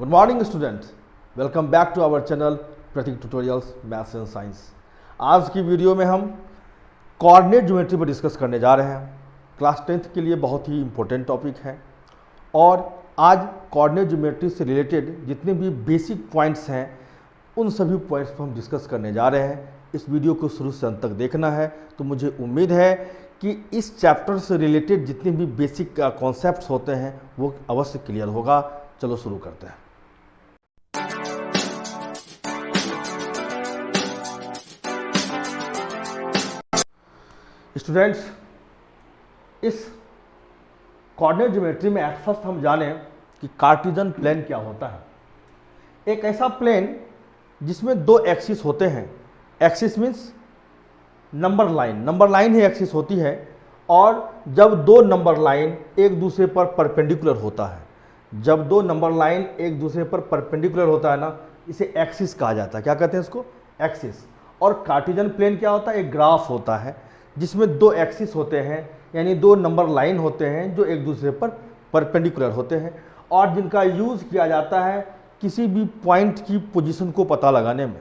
Good morning students, welcome back to our channel Prateek tutorials maths and science. आज की video में हम coordinate geometry पर डिस्कस करने जा रहे हैं। क्लास 10th के लिए बहुत ही इंपॉर्टेंट टॉपिक है और आज कोऑर्डिनेट ज्योमेट्री से रिलेटेड जितने भी बेसिक पॉइंट्स हैं उन सभी पॉइंट्स पर हम डिस्कस करने जा रहे हैं। इस वीडियो को शुरू से अंत तक देखना है। तो मुझे उम्मीद है कि इस चैप्टर से रिलेटेड जितने भी बेसिक कॉन्सेप्ट्स होते हैं वो अवश्य क्लियर होगा। चलो शुरू करते हैं। स्टूडेंट्स, इस कोऑर्डिनेट ज्योमेट्री में एट फर्स्ट हम जानें कि कार्टेशियन प्लेन क्या होता है। एक ऐसा प्लेन जिसमें दो एक्सिस होते हैं। एक्सिस मीन्स नंबर लाइन ही एक्सिस होती है और जब दो नंबर लाइन एक दूसरे पर परपेंडिकुलर होता है, जब दो नंबर लाइन एक दूसरे पर परपेंडिकुलर होता है ना, इसे एक्सिस कहा जाता है। क्या कहते हैं इसको? एक्सिस। और कार्टेशियन प्लेन क्या होता है? एक ग्राफ होता है जिसमें दो एक्सिस होते हैं, यानी दो नंबर लाइन होते हैं जो एक दूसरे पर परपेंडिकुलर होते हैं और जिनका यूज़ किया जाता है किसी भी पॉइंट की पोजीशन को पता लगाने में।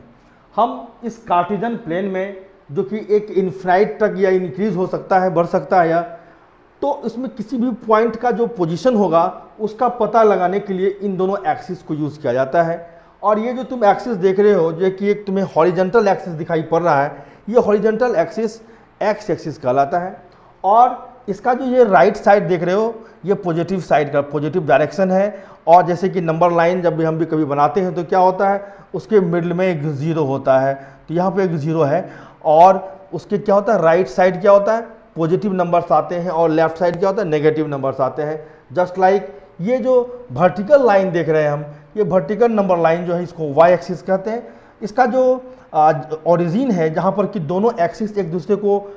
हम इस कार्टेशियन प्लेन में, जो कि एक इनफाइनाइट तक या इंक्रीज हो सकता है, बढ़ सकता है, या तो इसमें किसी भी पॉइंट का जो पोजीशन होगा उसका पता लगाने के लिए इन दोनों एक्सिस को यूज़ किया जाता है। और ये जो तुम एक्सिस देख रहे हो, जो कि एक तुम्हें हॉरिजॉन्टल एक्सिस दिखाई पड़ रहा है, ये हॉरिजॉन्टल एक्सिस एक्स एक्सिस कहलाता है। और इसका जो ये राइट साइड देख रहे हो, ये पॉजिटिव साइड का पॉजिटिव डायरेक्शन है। और जैसे कि नंबर लाइन जब भी हम कभी बनाते हैं तो क्या होता है, उसके मिडल में एक जीरो होता है, तो यहाँ पे एक जीरो है। और उसके क्या होता है, राइट साइड क्या होता है, पॉजिटिव नंबर्स आते हैं और लेफ्ट साइड क्या होता है, नेगेटिव नंबर्स आते हैं। जस्ट लाइक ये जो वर्टिकल लाइन देख रहे हैं हम, ये वर्टिकल नंबर लाइन जो है इसको वाई एक्सिस कहते हैं। इसका जो ओरिजिन है, जहाँ पर कि दोनों एक्सिस एक दूसरे को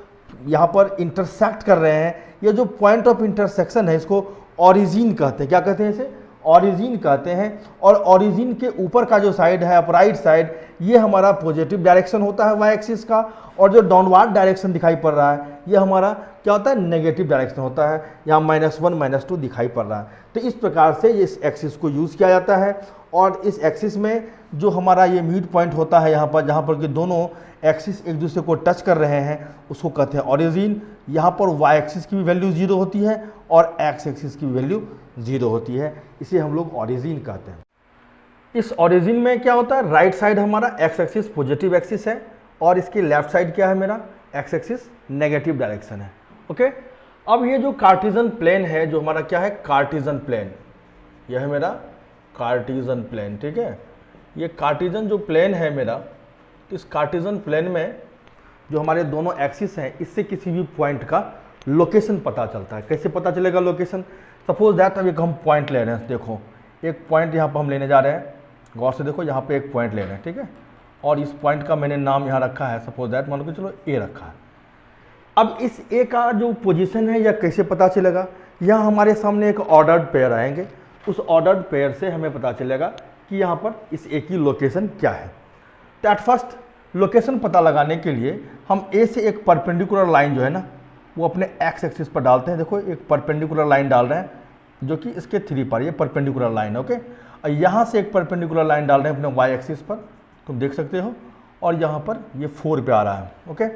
यहाँ पर इंटरसेक्ट कर रहे हैं, ये जो पॉइंट ऑफ इंटरसेक्शन है इसको ओरिजिन कहते हैं। क्या कहते हैं इसे? ओरिजिन कहते हैं। और ओरिजिन के ऊपर का जो साइड है, अपराइट साइड, ये हमारा पॉजिटिव डायरेक्शन होता है वाई एक्सिस का। और जो डाउनवर्ड डायरेक्शन दिखाई पड़ रहा है ये हमारा क्या होता है, नेगेटिव डायरेक्शन होता है। यहाँ -1 -2 दिखाई पड़ रहा है। तो इस प्रकार से इस एक्सिस को यूज़ किया जाता है। और इस एक्सिस में जो हमारा ये मिड पॉइंट होता है यहाँ पर, जहाँ पर कि दोनों एक्सिस एक दूसरे को टच कर रहे हैं, उसको कहते हैं ओरिजिन। यहाँ पर वाई एक्सिस की भी वैल्यू 0 होती है और एक्स एक्सिस की भी वैल्यू 0 होती है, इसे हम लोग ओरिजिन कहते हैं। इस ओरिजिन में क्या होता है, राइट साइड हमारा एक्स एक्सिस पॉजिटिव एक्सिस है और इसकी लेफ्ट साइड क्या है, मेरा एक्स एक्सिस नेगेटिव डायरेक्शन है। ओके, अब ये जो कार्टेशियन प्लेन है, जो हमारा क्या है, कार्टेशियन प्लेन, यह है मेरा कार्टेशियन प्लेन। ठीक है, ये कार्टेशियन जो प्लेन है मेरा, तो इस कार्टेशियन प्लेन में जो हमारे दोनों एक्सिस हैं, इससे किसी भी पॉइंट का लोकेशन पता चलता है। कैसे पता चलेगा लोकेशन? सपोज दैट अब एक हम पॉइंट ले रहे हैं। देखो, एक पॉइंट यहाँ पर हम लेने जा रहे हैं, गौर से देखो, यहाँ पे एक पॉइंट ले रहे हैं। ठीक है, और इस पॉइंट का मैंने नाम यहाँ रखा है, सपोज दैट मान लो कि चलो ए रखा है। अब इस ए का जो पोजीशन है, या कैसे पता चलेगा, यहाँ हमारे सामने एक ऑर्डर्ड पेयर आएंगे, उस ऑर्डर्ड पेयर से हमें पता चलेगा कि यहाँ पर इस ए की लोकेशन क्या है। तो एट फर्स्ट लोकेशन पता लगाने के लिए हम ए से एक परपेंडिकुलर लाइन जो है ना, वो अपने एक्स एक्सिस पर डालते हैं। देखो, एक परपेंडिकुलर लाइन डाल रहे हैं जो कि इसके 3 पर, ये परपेंडिकुलर लाइन। ओके, और यहाँ से एक परपेंडिकुलर लाइन डाल रहे हैं अपने वाई एक्सिस पर, तुम देख सकते हो, और यहाँ पर ये 4 पे आ रहा है। ओके,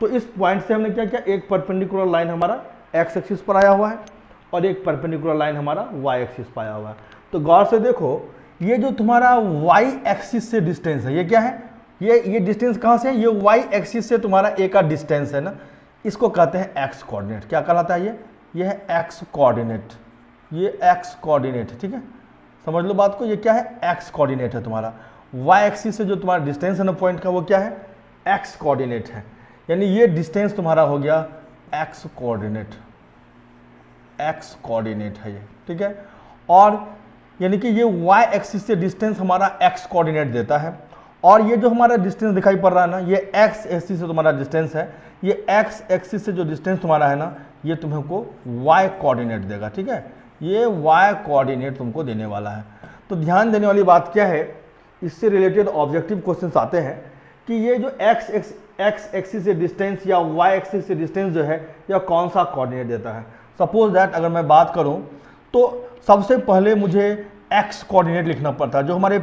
तो इस पॉइंट से हमने क्या किया, एक परपेंडिकुलर लाइन हमारा एक्स एक्सिस पर आया हुआ है और एक परपेंडिकुलर लाइन हमारा वाई एक्सिस पर आया हुआ है। तो गौर से देखो, ये जो तुम्हारा वाई एक्सिस से डिस्टेंस है, ये क्या है, ये डिस्टेंस कहाँ से है, ये वाई एक्सिस से तुम्हारा ए का डिस्टेंस है ना, इसको कहते हैं एक्स कोऑर्डिनेट। क्या कहलाता है ये है एक्स कोऑर्डिनेट, ये एक्स कोऑर्डिनेट है। ठीक है, समझ लो बात को, ये क्या है, एक्स कोऑर्डिनेट है तुम्हारा। वाई एक्सिस से जो तुम्हारा डिस्टेंस है ना पॉइंट का, वो क्या है, एक्स कोऑर्डिनेट है। यानी ये डिस्टेंस तुम्हारा हो गया एक्स कोऑर्डिनेट, एक्स कोऑर्डिनेट है ये। ठीक है, और यानी कि ये वाई एक्सिस से डिस्टेंस हमारा एक्स कोऑर्डिनेट देता है। और ये जो हमारा डिस्टेंस दिखाई पड़ रहा है ना, ये एक्स एक्सिस से तुम्हारा डिस्टेंस है। ये एक्स एक्सिस से जो डिस्टेंस तुम्हारा है ना, ये तुमको वाई कोऑर्डिनेट देगा। ठीक है, ये वाई कोऑर्डिनेट तुमको देने वाला है। तो ध्यान देने वाली बात क्या है, इससे रिलेटेड ऑब्जेक्टिव क्वेश्चंस आते हैं कि ये जो एक्स एक्सिस से डिस्टेंस या वाई एक्सिस से डिस्टेंस जो है, यह कौन सा कोऑर्डिनेट देता है। सपोज दैट अगर मैं बात करूं तो सबसे पहले मुझे एक्स कोऑर्डिनेट लिखना पड़ता है। जो हमारे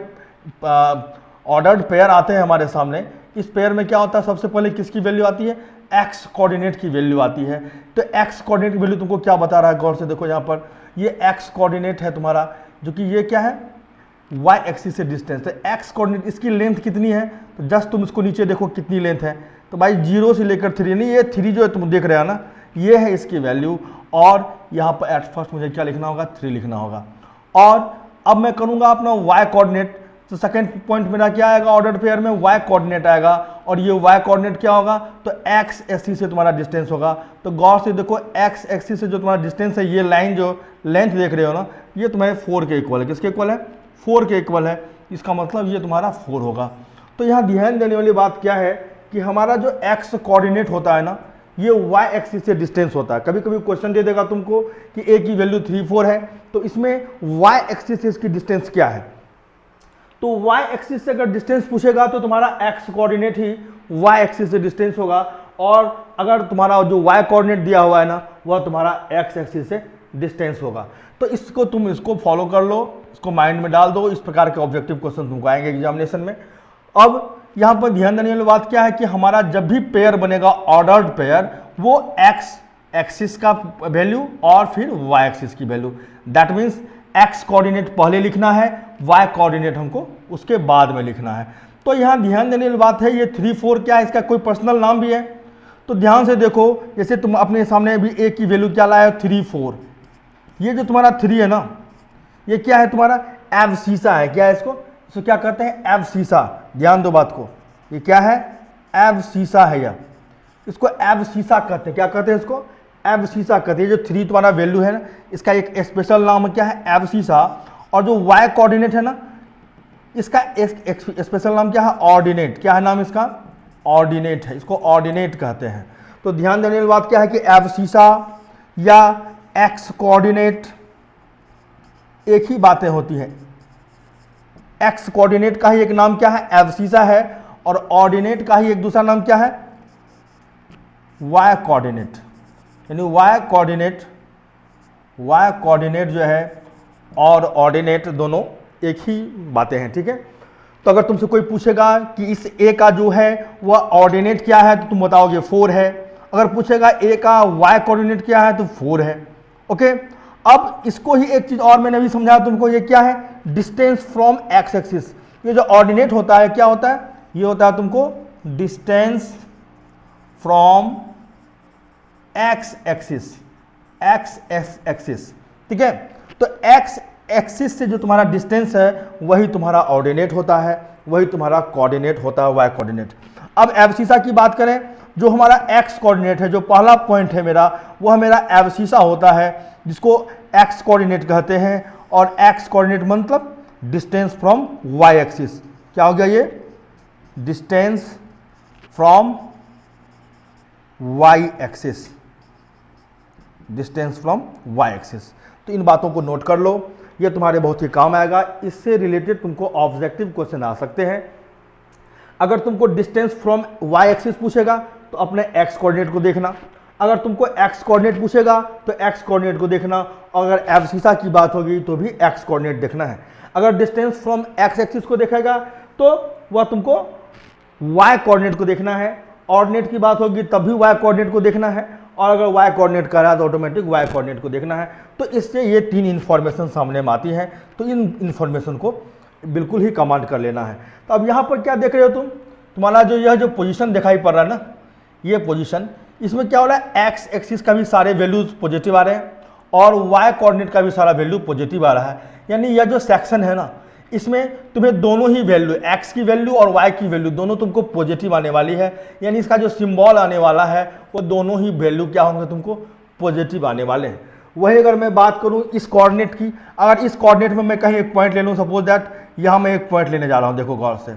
ऑर्डर्ड पेयर आते हैं हमारे सामने, इस पेयर में क्या होता है, सबसे पहले किसकी वैल्यू आती है, एक्स कोऑर्डिनेट की वैल्यू आती है। तो एक्स कोऑर्डिनेट की वैल्यू तुमको क्या बता रहा है, गौर से देखो यहाँ पर, ये एक्स कोऑर्डिनेट है तुम्हारा, जो कि ये क्या है, वाई एक्सिस से डिस्टेंस। तो एक्स कोऑर्डिनेट, इसकी लेंथ कितनी है, तो जस्ट तुम इसको नीचे देखो कितनी लेंथ है, तो भाई 0 से लेकर 3, नहीं ये 3 जो है तुम देख रहे हो ना, ये है इसकी वैल्यू। और यहाँ पर एट फर्स्ट मुझे क्या लिखना होगा, 3 लिखना होगा। और अब मैं करूँगा अपना वाई कोऑर्डिनेट, तो सेकंड पॉइंट मेरा क्या आएगा, ऑर्डर पेयर में वाई कोऑर्डिनेट आएगा। और ये वाई कोऑर्डिनेट क्या होगा, तो एक्स एक्सिस से तुम्हारा डिस्टेंस होगा। तो गौर से देखो, एक्स एक्सिस से जो तुम्हारा डिस्टेंस है, ये लाइन जो लेंथ देख रहे हो ना, ये तुम्हारे 4 के इक्वल है। किसके इक्वल है, 4 के इक्वल है। इसका मतलब ये तुम्हारा 4 होगा। तो यहाँ ध्यान देने वाली बात क्या है कि हमारा जो एक्स कोऑर्डिनेट होता है ना, ये वाई एक्सिस से डिस्टेंस होता है। कभी कभी क्वेश्चन दे देगा तुमको कि ए की वैल्यू 3, 4 है, तो इसमें वाई एक्सिस से इसकी डिस्टेंस क्या है। तो वाई एक्सिस से अगर डिस्टेंस पूछेगा तो तुम्हारा एक्स कोऑर्डिनेट ही वाई एक्सिस से डिस्टेंस होगा। और अगर तुम्हारा जो वाई कोऑर्डिनेट दिया हुआ है ना, वह तुम्हारा एक्स एक्सिस से डिस्टेंस होगा। तो इसको तुम इसको फॉलो कर लो, इसको माइंड में डाल दो। इस प्रकार के ऑब्जेक्टिव क्वेश्चन तुमको आएंगे एग्जामिनेशन में। अब यहाँ पर ध्यान देने वाली बात क्या है कि हमारा जब भी पेयर बनेगा ऑर्डर्ड पेयर, वो एक्स एक्सिस का वैल्यू और फिर वाई एक्सिस की value, that means x coordinate पहले लिखना है, वाई कोऑर्डिनेट हमको उसके बाद में लिखना है। तो यहाँ ध्यान देने वाली बात है, ये 3, 4 क्या है, इसका कोई पर्सनल नाम भी है। तो ध्यान से देखो, जैसे तुम अपने सामने अभी ए की वैल्यू क्या लाया, 3, 4। ये जो तुम्हारा 3 है ना, ये क्या है, तुम्हारा एब्सिसा है। क्या है इसको क्या कहते हैं, एब्सिसा। ध्यान दो बात को, ये क्या है, एब्सिसा है यह, इसको एब्सिसा कहते हैं। क्या कहते हैं इसको, एब्सिसा कहते हैं। जो 3 तुम्हारा वैल्यू है ना, इसका एक स्पेशल नाम क्या है, एब्सिसा। और जो वाई कोऑर्डिनेट है ना, इसका एक स्पेशल नाम क्या है, ऑर्डिनेट। क्या है नाम इसका, ऑर्डिनेट है, इसको ऑर्डिनेट कहते हैं। तो ध्यान देने वाली बात क्या है कि एब्सिसा या एक्स कोऑर्डिनेट एक ही बातें होती हैं। एक्स कोऑर्डिनेट का ही एक नाम क्या है, एब्सिसा है, और ऑर्डिनेट का ही एक दूसरा नाम क्या है, वाई कोऑर्डिनेट। यानी वाई कोऑर्डिनेट जो है और ऑर्डिनेट दोनों एक ही बातें हैं, ठीक है। तो अगर तुमसे कोई पूछेगा कि इस ए का जो है वह ऑर्डिनेट क्या है, तो तुम बताओगे 4 है। अगर पूछेगा ए का वाई कोऑर्डिनेट क्या है, तो 4 है। ओके, अब इसको ही एक चीज और मैंने अभी समझाया तुमको, ये क्या है, डिस्टेंस फ्रॉम एक्स एक्सिस। ये जो ऑर्डिनेट होता है क्या होता है, ये होता है तुमको डिस्टेंस फ्रॉम एक्स एक्सिस, ठीक है। तो एक्स एक्सिस से जो तुम्हारा डिस्टेंस है वही तुम्हारा ऑर्डिनेट होता है, वही तुम्हारा कोऑर्डिनेट होता है, वाई कोऑर्डिनेट। अब एब्सिसा की बात करें, जो हमारा एक्स कोऑर्डिनेट है, जो पहला पॉइंट है मेरा, वह मेरा एब्सिसा होता है, जिसको एक्स कोऑर्डिनेट कहते हैं। और एक्स कोऑर्डिनेट मतलब डिस्टेंस फ्रॉम वाई एक्सिस। क्या हो गया ये, distance from y axis, distance from y axis. तो इन बातों को नोट कर लो, ये तुम्हारे बहुत ही काम आएगा। इससे रिलेटेड तुमको ऑब्जेक्टिव क्वेश्चन आ सकते हैं। अगर तुमको डिस्टेंस फ्रॉम वाई एक्सिस पूछेगा तो अपने एक्स कोऑर्डिनेट को देखना, अगर तुमको एक्स कोऑर्डिनेट पूछेगा तो एक्स कोऑर्डिनेट को देखना, और अगर एब्सिसा की बात होगी तो भी एक्स कोऑर्डिनेट देखना है। अगर डिस्टेंस फ्रॉम एक्स एक्सिस को देखेगा तो वह तुमको वाई कोऑर्डिनेट को देखना है, ऑर्डिनेट की बात होगी तब भी वाई कोऑर्डिनेट को देखना है, और अगर वाई कोऑर्डिनेट कर रहा है तो ऑटोमेटिक वाई कोऑर्डिनेट को देखना है। तो इससे ये 3 इन्फॉर्मेशन सामने में आती हैं, तो इन इन्फॉर्मेशन को बिल्कुल ही कमांड कर लेना है। तो अब यहाँ पर क्या देख रहे हो तुम, तुम्हारा जो यह जो पोजीशन दिखाई पड़ रहा है ना, ये पोजीशन, इसमें क्या हो रहा है, एक्स एक्सिस का भी सारे वैल्यूज पॉजिटिव आ रहे हैं और वाई कोऑर्डिनेट का भी सारा वैल्यू पॉजिटिव आ रहा है। यानी यह जो सेक्शन है ना, इसमें तुम्हें दोनों ही वैल्यू, एक्स की वैल्यू और वाई की वैल्यू दोनों तुमको पॉजिटिव आने वाली है। यानी इसका जो सिंबल आने वाला है वो दोनों ही वैल्यू क्या होंगे, तुमको पॉजिटिव आने वाले हैं। वही अगर मैं बात करूं इस कोऑर्डिनेट की, अगर इस कोऑर्डिनेट में मैं कहीं एक पॉइंट ले लूं, सपोज दैट यहाँ मैं एक पॉइंट लेने जा रहा हूं, देखो गौर से,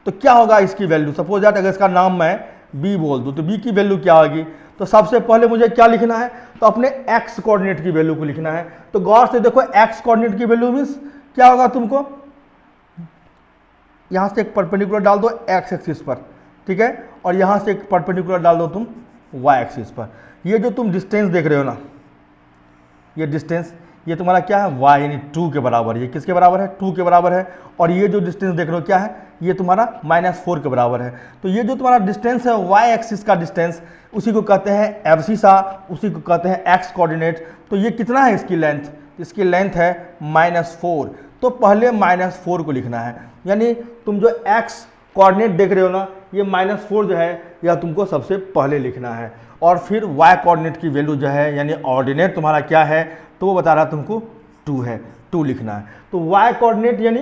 तो क्या होगा इसकी वैल्यू, सपोज दैट अगर इसका नाम मैं बी बोल दूं तो बी की वैल्यू क्या होगी। तो सबसे पहले मुझे क्या लिखना है, तो अपने एक्स कोऑर्डिनेट की वैल्यू को लिखना है। तो गौर से देखो, एक्स कोऑर्डिनेट की वैल्यू मीन्स क्या होगा, तुमको यहां से एक परपेंडिकुलर डाल दो एक्स एक्सिस पर, ठीक है, और यहां से एक परपेंडिकुलर डाल दो तुम वाई एक्सिस पर। ये जो तुम डिस्टेंस देख रहे हो ना, ये डिस्टेंस, ये तुम्हारा क्या है y यानी 2 के बराबर, ये किसके बराबर है 2 के बराबर है। और ये जो डिस्टेंस देख रहे हो क्या है, ये तुम्हारा -4 के बराबर है। तो ये जो तुम्हारा डिस्टेंस है y एक्सिस का डिस्टेंस, उसी को कहते हैं एब्सिसा, उसी को कहते हैं x कोऑर्डिनेट। तो ये कितना है इसकी लेंथ, इसकी लेंथ है -4। तो पहले -4 को लिखना है, यानी तुम जो x कोऑर्डिनेट देख रहे हो ना, ये -4 जो है यह तुमको सबसे पहले लिखना है। और फिर y कोऑर्डिनेट की वैल्यू जो है यानी ऑर्डिनेट तुम्हारा क्या है, तो वो बता रहा तुमको 2 है, 2 लिखना है। तो y कोऑर्डिनेट यानी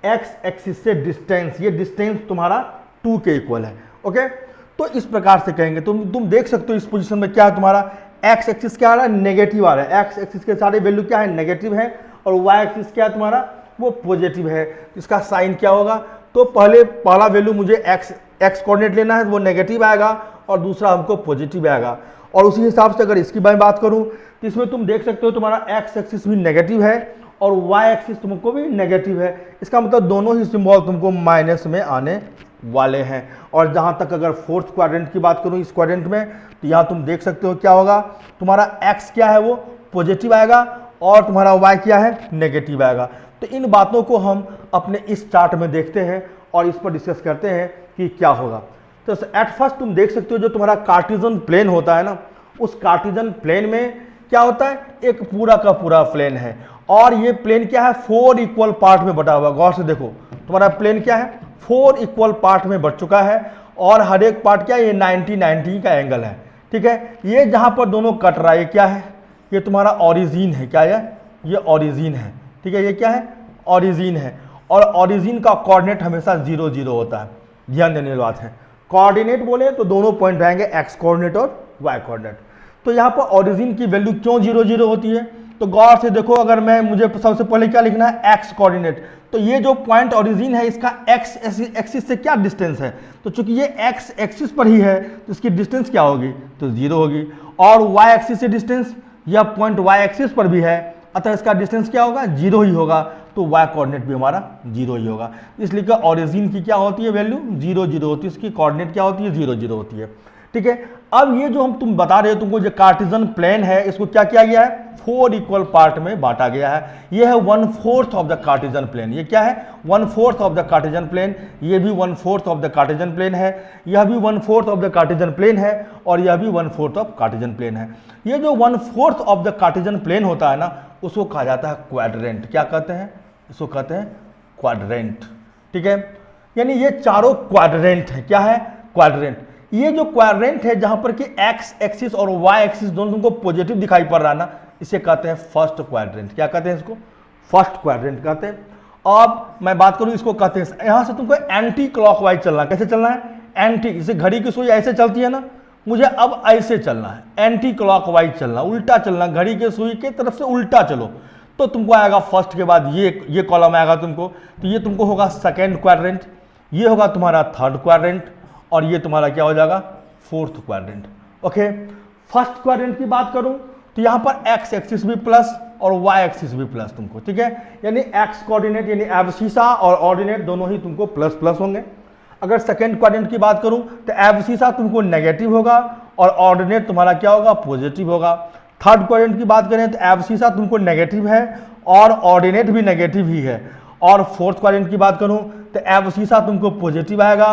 x एक्सिस से डिस्टेंस, ये डिस्टेंस तुम्हारा 2 के इक्वल है। ओके, तो इस प्रकार से कहेंगे। तुम देख सकते हो इस पोजीशन में क्या है तुम्हारा x एक्सिस क्या आ रहा है, नेगेटिव आ रहा है। x एक्सिस के सारे वैल्यू क्या है, नेगेटिव है। और y एक्सिस क्या है तुम्हारा, वो पॉजिटिव है। इसका साइन क्या होगा, तो पहला वैल्यू मुझे x कोऑर्डिनेट लेना है, वो नेगेटिव आएगा, और दूसरा हमको पॉजिटिव आएगा। और उसी हिसाब से अगर इसकी मैं बात करूं तो इसमें तुम देख सकते हो तुम्हारा x एक्सिस भी नेगेटिव है और y एक्सिस तुमको भी नेगेटिव है। इसका मतलब दोनों ही सिंबल तुमको माइनस में आने वाले हैं। और जहां तक अगर फोर्थ क्वाड्रेंट की बात करूं इस क्वाड्रेंट में, तो यहां तुम देख सकते हो क्या होगा, तुम्हारा x क्या है वो पॉजिटिव आएगा और तुम्हारा y क्या है नेगेटिव आएगा। तो इन बातों को हम अपने इस चार्ट में देखते हैं और इस पर डिस्कस करते हैं कि क्या होगा। तो एट फर्स्ट तुम देख सकते हो जो तुम्हारा कार्टेशियन प्लेन होता है ना, उस कार्टेशियन प्लेन में क्या होता है, एक पूरा का पूरा प्लेन है। और ये प्लेन क्या है, 4 इक्वल पार्ट में बटा हुआ। गौर से देखो तुम्हारा प्लेन क्या है, 4 इक्वल पार्ट में बट चुका है। और हर एक पार्ट क्या है, ये 90 का एंगल है। ठीक है, ये जहां पर दोनों कट रहा है, ये क्या है, ये तुम्हारा ओरिजिन है। क्या है, ये ओरिजिन है। ठीक है, ये क्या है, ओरिजिन है। और ओरिजिन का कोऑर्डिनेट हमेशा 0 0 होता है, ध्यान देने वाली बात है। कोऑर्डिनेट बोले तो दोनों पॉइंट रहेंगे, एक्स कोऑर्डिनेट और वाई कोऑर्डिनेट। तो यहाँ पर ओरिजिन की वैल्यू क्यों 0 0 होती है, तो गौर से देखो, अगर मुझे सबसे पहले क्या लिखना है, एक्स कोऑर्डिनेट। तो ये जो पॉइंट ओरिजिन है इसका एक्स एक्सिस से क्या डिस्टेंस है, तो चूंकि ये एक्स एक्सिस पर ही है तो इसकी डिस्टेंस क्या होगी, तो 0 होगी। और वाई एक्सिस से डिस्टेंस, यह पॉइंट वाई एक्सिस पर भी है, अतः इसका डिस्टेंस क्या होगा, 0 ही होगा। तो y कोऑर्डिनेट भी हमारा 0 ही होगा। इसलिए कि ओरिजिन की क्या होती है वैल्यू, 0 0 होती है, इसकी कोऑर्डिनेट क्या होती है, 0 0 होती है। ठीक है, अब ये जो तुम बता रहे हो तुमको जो कार्टेशियन प्लेन है, इसको क्या किया गया है, 4 इक्वल पार्ट में बांटा गया है। ये है 1/4 ऑफ द कार्टेशियन प्लेन। ये क्या है, 1/4 ऑफ द कार्टेशियन प्लेन। ये भी 1/4 ऑफ द कार्टेशियन प्लेन है, यह भी 1/4 ऑफ द कार्टेशियन प्लेन है, और यह भी 1/4 ऑफ कार्टेशियन प्लेन है। ये जो 1/4 ऑफ द कार्टेशियन प्लेन होता है ना, उसको कहा जाता है क्वाड्रेंट। क्या कहते हैं, इसको कहते हैं क्वाड्रेंट। ठीक है, यानी ये चारों क्वाड्रेंट है। क्या है, क्वाड्रेंट। ये जो क्वाड्रेंट है जहां पर कि एक्स एक्सिस और वाई एक्सिस दोनों तुमको पॉजिटिव दिखाई पड़ रहा है ना, इसे कहते हैं फर्स्ट क्वाड्रेंट। क्या कहते हैं इसको, फर्स्ट क्वाड्रेंट कहते हैं। अब मैं बात करूं, इसको कहते हैं, यहां से तुमको एंटी क्लॉकवाइज चलना है। कैसे चलना है, एंटी, जैसे घड़ी की सुई ऐसे चलती है ना, मुझे अब ऐसे चलना है, एंटी क्लॉकवाइज चलना, उल्टा चलना, घड़ी के सुई के तरफ से उल्टा चलो। तो तुमको आएगा फर्स्ट के बाद ये कॉलम आएगा तुमको, तो ये तुमको होगा सेकेंड क्वाड्रेंट, ये होगा तुम्हारा थर्ड क्वाड्रेंट, और ये तुम्हारा क्या हो जाएगा, fourth quadrant. Okay, first quadrant की बात करूं तो यहां पर एक्स एक्सिस भी प्लस और वाई एक्सिस भी प्लस तुमको। ठीक है, यानी एक्स कोऑर्डिनेट यानी एब्सिसा और ऑर्डिनेट दोनों ही तुमको प्लस प्लस होंगे। अगर सेकेंड क्वाड्रेंट की बात करूं तो एब्सिसा तुमको नेगेटिव होगा और ऑर्डिनेट तुम्हारा क्या होगा, पॉजिटिव होगा। थर्ड क्वाड्रेंट की बात करें तो एब्सिसा तुमको नेगेटिव है और ऑर्डिनेट भी नेगेटिव ही है। और फोर्थ क्वाड्रेंट की बात करूं तो एब्सिसा तुमको पॉजिटिव आएगा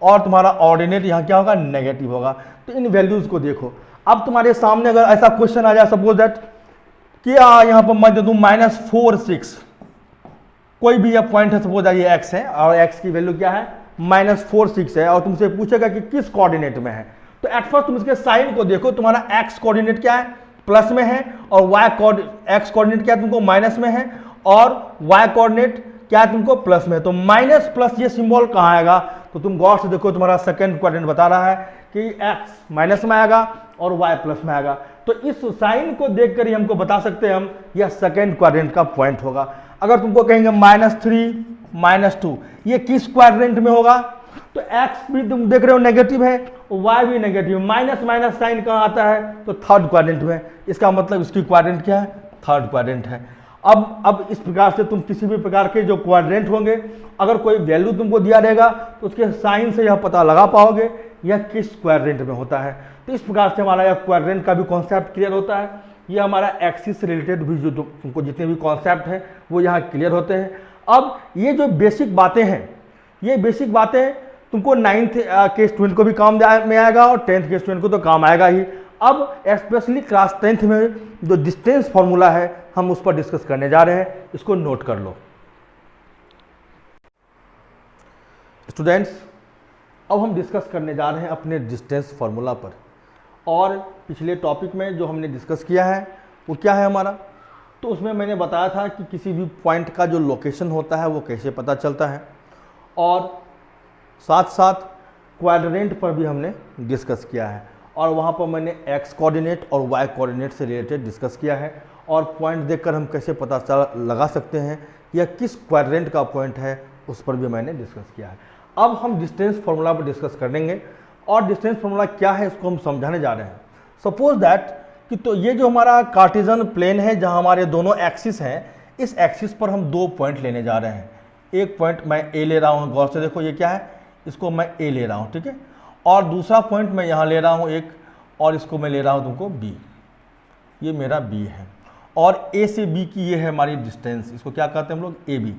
और तुम्हारा ऑर्डिनेट यहाँ क्या होगा, नेगेटिव होगा। तो इन वैल्यूज को देखो। अब तुम्हारे सामने अगर ऐसा क्वेश्चन आ जाए, सपोज दैट कि यहाँ पर मैं दे दूं -4 6, कोई भी यह पॉइंट है, सपोज दैट ये x है और x की वैल्यू क्या है, -4 6 है, और तुमसे पूछेगा कि किस कोऑर्डिनेट में है। तो एट फर्स्ट तुम इसके साइन को देखो, तुम्हारा x कोऑर्डिनेट क्या है, प्लस में है, और x कोऑर्डिनेट क्या है तुमको, माइनस में है, और y कोऑर्डिनेट क्या है तुमको, प्लस में। तो माइनस प्लस ये सिंबल कहाँ आएगा, तो तुम गौर से देखो, तुम्हारा सेकंड क्वाड्रेंट बता रहा है कि x माइनस में आएगा और y प्लस में आएगा। तो इस साइन को देखकर ही हमको बता सकते हैं हम, यह सेकंड क्वाड्रेंट का पॉइंट होगा। अगर तुमको कहेंगे -3 -2, ये किस क्वाड्रेंट में होगा, तो x भी तुम देख रहे हो नेगेटिव है, y भी नेगेटिव, माइनस माइनस साइन कहाँ आता है, तो थर्ड क्वाड्रेंट में। इसका मतलब इसकी क्वाड्रेंट क्या है, थर्ड क्वाड्रेंट है। अब इस प्रकार से तुम किसी भी प्रकार के जो क्वाड्रेंट होंगे, अगर कोई वैल्यू तुमको दिया रहेगा तो उसके साइन से यह पता लगा पाओगे यह किस क्वाड्रेंट में होता है। तो इस प्रकार से हमारा यह क्वाड्रेंट का भी कॉन्सेप्ट क्लियर होता है। ये हमारा एक्सिस से रिलेटेड भी जो तुमको जितने भी कॉन्सेप्ट हैं वो यहाँ क्लियर होते हैं। अब ये जो बेसिक बातें हैं, ये बेसिक बातें तुमको 9th के स्टूडेंट को भी काम में आएगा और 10th के स्टूडेंट को तो काम आएगा ही। अब स्पेशली क्लास 10th में जो डिस्टेंस फॉर्मूला है हम उस पर डिस्कस करने जा रहे हैं, इसको नोट कर लो स्टूडेंट्स। अब हम डिस्कस करने जा रहे हैं अपने डिस्टेंस फॉर्मूला पर, और पिछले टॉपिक में जो हमने डिस्कस किया है वो क्या है हमारा, तो उसमें मैंने बताया था कि किसी भी पॉइंट का जो लोकेशन होता है वो कैसे पता चलता है, और साथ साथ क्वाड्रेंट पर भी हमने डिस्कस किया है, और वहाँ पर मैंने एक्स कोऑर्डिनेट और वाई कोऑर्डिनेट से रिलेटेड डिस्कस किया है, और पॉइंट देखकर हम कैसे पता लगा सकते हैं या किस क्वाड्रेंट का पॉइंट है उस पर भी मैंने डिस्कस किया है। अब हम डिस्टेंस फॉर्मूला पर डिस्कस करेंगे, और डिस्टेंस फॉर्मूला क्या है इसको हम समझाने जा रहे हैं। सपोज दैट कि तो ये जो हमारा कार्टेशियन प्लेन है जहाँ हमारे दोनों एक्सिस हैं, इस एक्सिस पर हम दो पॉइंट लेने जा रहे हैं। एक पॉइंट मैं ए ले रहा हूँ, गौर से देखो ये क्या है, इसको मैं ए ले रहा हूँ, ठीक है, और दूसरा पॉइंट मैं यहाँ ले रहा हूँ एक, और इसको मैं ले रहा हूँ तुमको बी, ये मेरा बी है, और ए से बी की ये है हमारी डिस्टेंस, इसको क्या कहते हैं हम लोग, ए बी।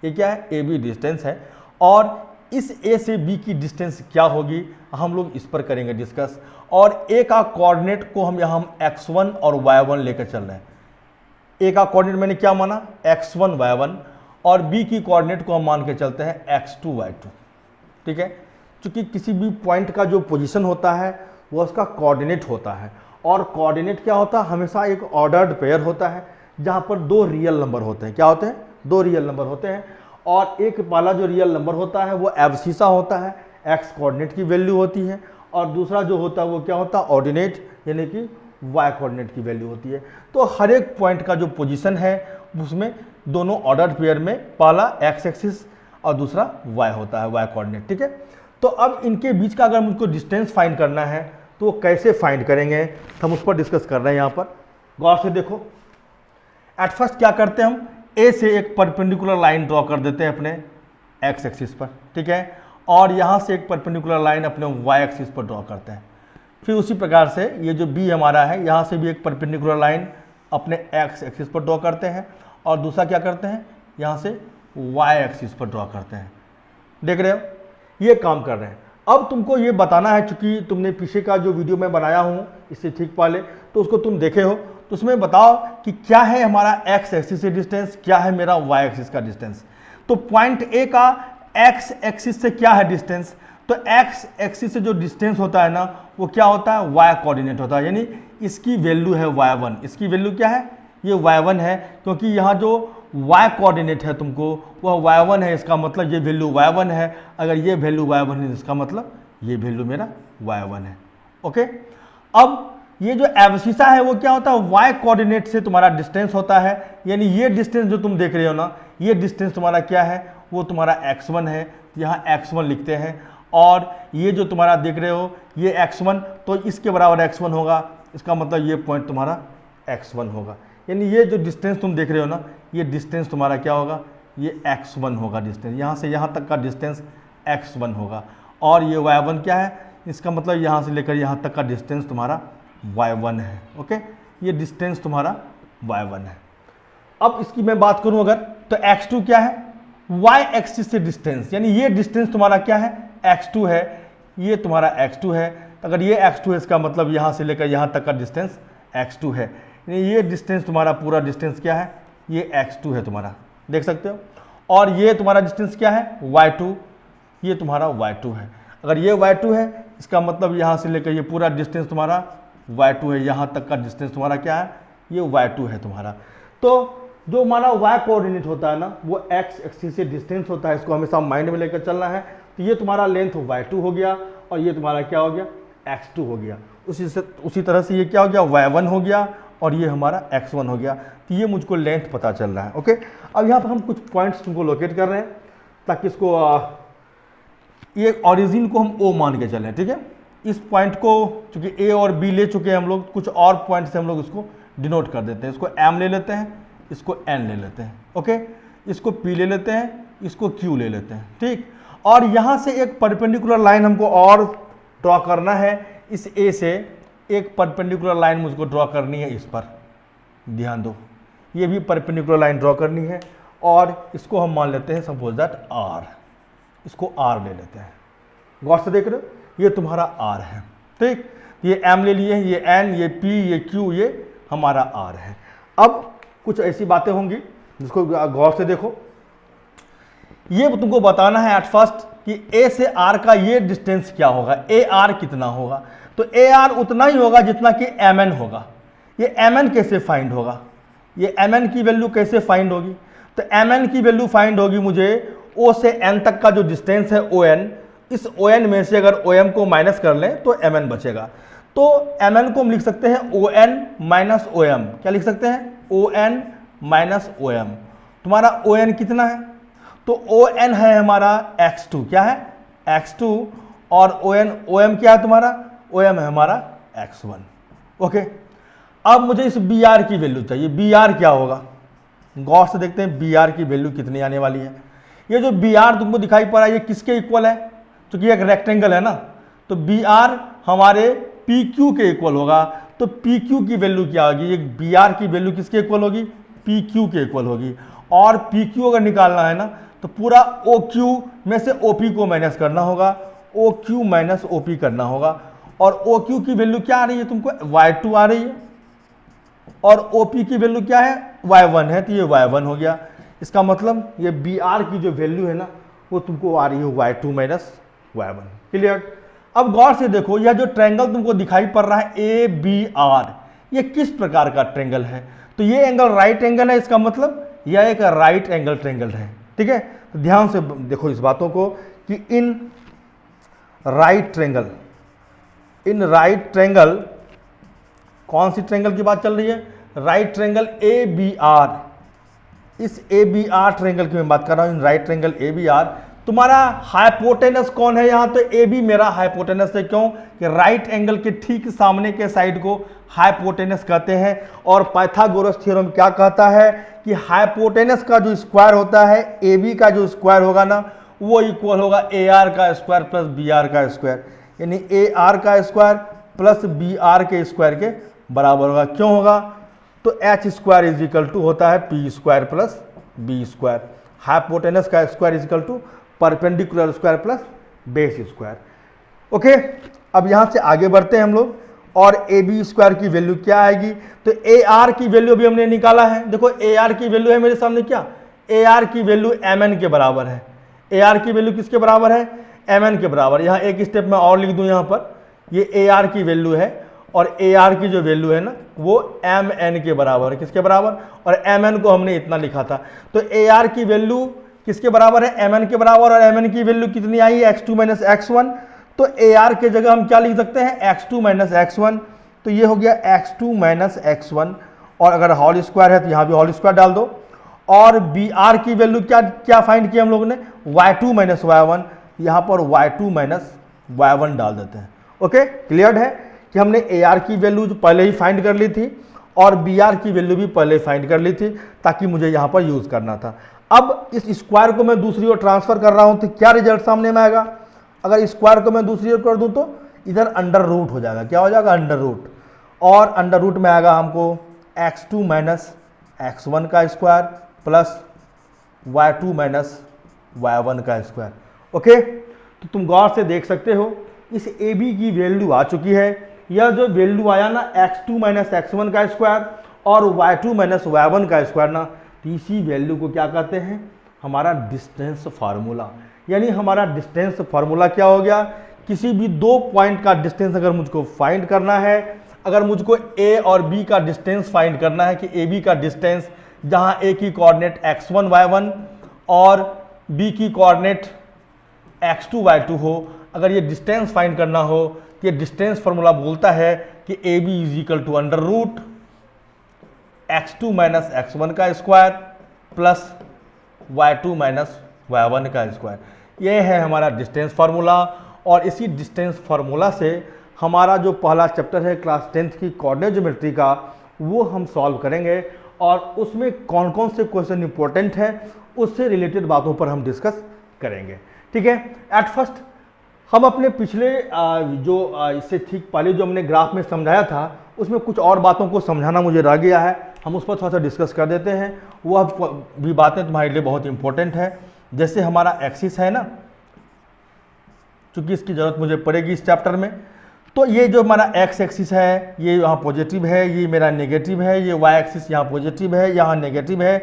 ये क्या है, ए बी डिस्टेंस है, और इस ए से बी की डिस्टेंस क्या होगी हम लोग इस पर करेंगे डिस्कस। और ए का कोऑर्डिनेट को हम यहाँ x1 और y1 लेकर चल रहे हैं। ए का कोऑर्डिनेट मैंने क्या माना, x1 y1, और बी की कोऑर्डिनेट को हम मान के चलते हैं x2 y2, ठीक है। क्योंकि किसी भी पॉइंट का जो पोजीशन होता है वो उसका कोऑर्डिनेट होता है, और कोऑर्डिनेट क्या होता है, हमेशा एक ऑर्डर्ड पेयर होता है जहाँ पर दो रियल नंबर होते हैं। क्या होते हैं, दो रियल नंबर होते हैं, और एक वाला जो रियल नंबर होता है वो एब्सिसा होता है, एक्स कोऑर्डिनेट की वैल्यू होती है, और दूसरा जो होता है वो क्या होता है, ऑर्डिनेट यानी कि वाई कोऑर्डिनेट की वैल्यू होती है। तो हर एक पॉइंट का जो पोजीशन है उसमें दोनों ऑर्डर पेयर में पहला एक्स एक्सिस और दूसरा वाई होता है, वाई कोऑर्डिनेट, ठीक है। तो अब इनके बीच का अगर मुझको डिस्टेंस फाइंड करना है तो कैसे फाइंड करेंगे, हम उस पर डिस्कस कर रहे हैं। यहाँ पर गौर से देखो, एट फर्स्ट क्या करते हैं, हम ए से एक परपेंडिकुलर लाइन ड्रॉ कर देते हैं अपने एक्स एक्सिस पर, ठीक है, और यहाँ से एक परपेंडिकुलर लाइन अपने वाई एक्सिस पर ड्रॉ करते हैं। फिर उसी प्रकार से ये जो बी हमारा है, यहाँ से भी एक परपेंडिकुलर लाइन अपने एक्स एक्सिस पर ड्रॉ करते हैं, और दूसरा क्या करते हैं, यहाँ से वाई एक्सिस पर ड्रॉ करते हैं। देख रहे हो, ये काम कर रहे हैं। अब तुमको ये बताना है, चूंकि तुमने पीछे का जो वीडियो मैं बनाया हूँ इससे ठीक पहले, तो उसको तुम देखे हो, तो उसमें बताओ कि क्या है हमारा एक्स एक्सिस से डिस्टेंस, क्या है मेरा वाई एक्सिस का डिस्टेंस। तो पॉइंट ए का एक्स एक्सिस से क्या है डिस्टेंस, तो एक्स एक्सिस से जो डिस्टेंस होता है ना वो क्या होता है, वाई कोऑर्डिनेट होता है, यानी इसकी वैल्यू है y1। इसकी वैल्यू क्या है, ये y1 है, क्योंकि यहाँ जो y कोऑर्डिनेट है तुमको वह y1 है, इसका मतलब ये वैल्यू y1 है। अगर ये वैल्यू y1 है इसका मतलब ये वैल्यू मेरा y1 है, ओके। अब ये जो एब्सिसा है वो क्या होता है, y कोऑर्डिनेट से तुम्हारा डिस्टेंस होता है, यानी ये डिस्टेंस जो तुम देख रहे हो ना, ये डिस्टेंस तुम्हारा क्या है, वो तुम्हारा x1 है, यहाँ x1 लिखते हैं, और ये जो तुम्हारा देख रहे हो ये x1, तो इसके बराबर x1 होगा, इसका मतलब ये पॉइंट तुम्हारा x1 होगा, यानी ये जो डिस्टेंस तुम देख रहे हो ना, ये डिस्टेंस तुम्हारा क्या होगा, ये x1 होगा डिस्टेंस, यहाँ से यहाँ तक का डिस्टेंस x1 होगा, और ये y1 क्या है, इसका मतलब यहाँ से लेकर यहाँ तक का डिस्टेंस तुम्हारा y1 है, ओके। ये डिस्टेंस तुम्हारा y1 है। अब इसकी मैं बात करूं अगर, तो x2 क्या है, y एक्सिस से डिस्टेंस, यानी ये डिस्टेंस तुम्हारा क्या है, x2 है, ये तुम्हारा x2 है। अगर ये x2 है इसका मतलब यहाँ से लेकर यहाँ तक का डिस्टेंस x2 है, यानी ये डिस्टेंस तुम्हारा पूरा डिस्टेंस क्या है, ये x2 है तुम्हारा, देख सकते हो। और ये तुम्हारा डिस्टेंस क्या है, y2, ये तुम्हारा y2 है। अगर ये y2 है इसका मतलब यहाँ से लेकर ये पूरा डिस्टेंस तुम्हारा y2 है, यहाँ तक का डिस्टेंस तुम्हारा क्या है, ये y2 है तुम्हारा। तो जो हमारा y कोऑर्डिनेट होता है ना वो x एक्सिस से डिस्टेंस होता है, इसको हमेशा माइंड में लेकर चलना है। तो ये तुम्हारा लेंथ y2 हो गया, और ये तुम्हारा क्या हो गया, x2 हो गया। उसी तरह से ये क्या हो गया, y1 हो गया, और ये हमारा x1 हो गया। तो ये मुझको लेंथ पता चल रहा है, ओके। अब यहाँ पर हम कुछ पॉइंट्स तुमको लोकेट कर रहे हैं ताकि इसको ये ऑरिजिन को हम O मान के चलें, ठीक है। इस पॉइंट को चूंकि A और B ले चुके हैं हम लोग, कुछ और पॉइंट से हम लोग इसको डिनोट कर देते हैं। इसको M ले लेते हैं, इसको N ले लेते हैं, ओके। इसको P ले लेते हैं, इसको Q ले लेते हैं, ठीक। और यहाँ से एक परपेंडिकुलर लाइन हमको और ड्रॉ करना है, इस A से एक परपेंडिकुलर लाइन मुझको ड्रॉ करनी है इस पर, ध्यान दो, ये भी परपेंडिकुलर लाइन ड्रॉ करनी है और इसको हम मान लेते हैं सपोज दैट आर, इसको आर ले लेते हैं। गौर से देख रहे हो, ये तुम्हारा आर है, ठीक। ये एम ले लिए, ये एन, ये पी, ये क्यू, ये हमारा आर है। अब कुछ ऐसी बातें होंगी जिसको गौर से देखो। ये तुमको बताना है एट फर्स्ट कि ए से आर का ये डिस्टेंस क्या होगा, ए आर कितना होगा। तो ए आर उतना ही होगा जितना कि एम एन होगा। ये एम एन कैसे फाइंड होगा, ये एम एन की वैल्यू कैसे फाइंड होगी? तो एम एन की वैल्यू फाइंड होगी मुझे ओ से एन तक का जो डिस्टेंस है ओ एन, इस ओ एन में से अगर ओ एम को माइनस कर लें तो एम एन बचेगा। तो एम एन को हम लिख सकते हैं O N minus O M. क्या लिख सकते हैं? O N minus O M. तुम्हारा ओ एन कितना है? तो ओ एन है हमारा x2, क्या है? x2। और ओ एम क्या है तुम्हारा? ओ एम है हमारा x1। ओके, अब मुझे इस बी आर की वैल्यू चाहिए। बी आर क्या होगा? गौर से देखते हैं बी आर की वैल्यू कितनी आने वाली है। ये जो बी आर तुमको दिखाई पड़ रहा है ये किसके इक्वल है? क्योंकि एक रेक्टेंगल है ना, तो बी आर हमारे पी क्यू के इक्वल होगा। तो पी क्यू की वैल्यू क्या होगी? ये बी आर की वैल्यू किसके इक्वल होगी? पी क्यू के इक्वल होगी। और पी क्यू अगर निकालना है ना तो पूरा ओ क्यू में से ओ पी को माइनस करना होगा, O Q minus O P करना होगा। और ओ क्यू की वैल्यू क्या आ रही है तुमको? y2 आ रही है। और ओ पी की वैल्यू क्या है? y1 है, तो ये y1 हो गया। इसका मतलब ये बी आर की जो वैल्यू है ना वो तुमको आ रही है y2 माइनस y1। क्लियर? अब गौर से देखो, यह जो ट्रायंगल तुमको दिखाई पड़ रहा है ए बी आर, ये किस प्रकार का ट्रायंगल है? तो ये एंगल राइट एंगल है, इसका मतलब यह एक राइट एंगल ट्रायंगल है। ठीक है, तो ध्यान से देखो इस बातों को कि इन राइट ट्रायंगल, कौन सी ट्रायंगल की बात चल रही है? Right triangle A B R. इस ए बी आर ट्रायंगल की मैं बात कर रहा हूं, in right triangle A B R. तुम्हारा हाइपोटेनस कौन है यहां? तो ए बी मेरा हाइपोटेनस है। क्यों? कि राइट एंगल के ठीक सामने के साइड को हाइपोटेनस कहते हैं। और पाइथागोरस थ्योरम क्या कहता है कि हाइपोटेनस का जो स्क्वायर होता है, ए बी का जो स्क्वायर होगा ना, वो इक्वल होगा ए आर का स्क्वायर प्लस बी आर का स्क्वायर। यानी ए आर का स्क्वायर प्लस बी आर के स्क्वायर के बराबर होगा। क्यों होगा? तो H square is equal to होता है P square plus B square. Hypotenuse का square is equal to perpendicular square plus base square. Okay, अब यहां से आगे बढ़ते हैं हम लोग। और ए बी स्क्वायर की वैल्यू क्या आएगी? तो ए आर की वैल्यू भी हमने निकाला है। देखो ए आर की वैल्यू है मेरे सामने, क्या? ए आर की वैल्यू एम एन के बराबर है। ए आर की वैल्यू किसके बराबर है? एम एन के बराबर। यहाँ एक स्टेप में और लिख दूं, यहाँ पर ये ए आर की वैल्यू है और ए आर की जो वैल्यू है ना वो एम एन के बराबर है। किसके बराबर? और एम एन को हमने इतना लिखा था। तो ए आर की वैल्यू किसके बराबर है? एम एन के बराबर। और एम एन की वैल्यू कितनी आई है? x2 minus x1। तो ए आर के जगह हम क्या लिख सकते हैं? x2 minus x1। तो ये हो गया x2 माइनस x1। और अगर होल स्क्वायर है तो यहाँ भी होल स्क्वायर डाल दो। और बी आर की वैल्यू क्या फाइंड किया हम लोगों ने? y2 minus y1। यहाँ पर y2 माइनस y1 डाल देते हैं। ओके, क्लियर है कि हमने ए आर की वैल्यू पहले ही फाइंड कर ली थी और बी आर की वैल्यू भी पहले फाइंड कर ली थी, ताकि मुझे यहाँ पर यूज करना था। अब इस स्क्वायर को मैं दूसरी ओर ट्रांसफर कर रहा हूं तो क्या रिजल्ट सामने में आएगा? अगर स्क्वायर को मैं दूसरी ओर कर दूं तो इधर अंडर रूट हो जाएगा। क्या हो जाएगा? Under root. और अंडर रूट में आएगा हमको x2 माइनस x1 का square plus y2 minus y1 का स्क्वायर। ओके, तो तुम गौर से देख सकते हो इस ए बी की वैल्यू आ चुकी है। यह जो वैल्यू आया ना x2 माइनस x1 का स्क्वायर और y2 माइनस y1 का स्क्वायर ना, इसी वैल्यू को क्या कहते हैं? हमारा डिस्टेंस फार्मूला। यानी हमारा डिस्टेंस फार्मूला क्या हो गया? किसी भी दो पॉइंट का डिस्टेंस अगर मुझको फाइंड करना है, अगर मुझको ए और बी का डिस्टेंस फाइंड करना है कि ए बी का डिस्टेंस जहां ए की कोऑर्डिनेट x1 y1 और बी की कोऑर्डिनेट x2 y2 हो, अगर ये डिस्टेंस फाइंड करना हो तो ये डिस्टेंस फार्मूला बोलता है कि A B is equal to under root x2 minus x1 का square plus y2 minus y1 का स्क्वायर। ये है हमारा डिस्टेंस फार्मूला। और इसी डिस्टेंस फार्मूला से हमारा जो पहला चैप्टर है क्लास 10th की कोऑर्डिनेट ज्योमेट्री का, वो हम सॉल्व करेंगे। और उसमें कौन कौन से क्वेश्चन इंपॉर्टेंट है उससे रिलेटेड बातों पर हम डिस्कस करेंगे। ठीक है, एट फर्स्ट हम अपने पिछले इससे ठीक पहले जो हमने ग्राफ में समझाया था उसमें कुछ और बातों को समझाना मुझे रह गया है, हम उस पर थोड़ा सा डिस्कस कर देते हैं। वह भी बातें तुम्हारे लिए बहुत इंपॉर्टेंट है। जैसे हमारा एक्सिस है ना, चूंकि इसकी जरूरत मुझे पड़ेगी इस चैप्टर में, तो ये जो हमारा एक्स एक्सिस है ये यहाँ पॉजिटिव है, ये मेरा नेगेटिव है, ये वाई एक्सिस यहाँ पॉजिटिव है, यहाँ नेगेटिव है।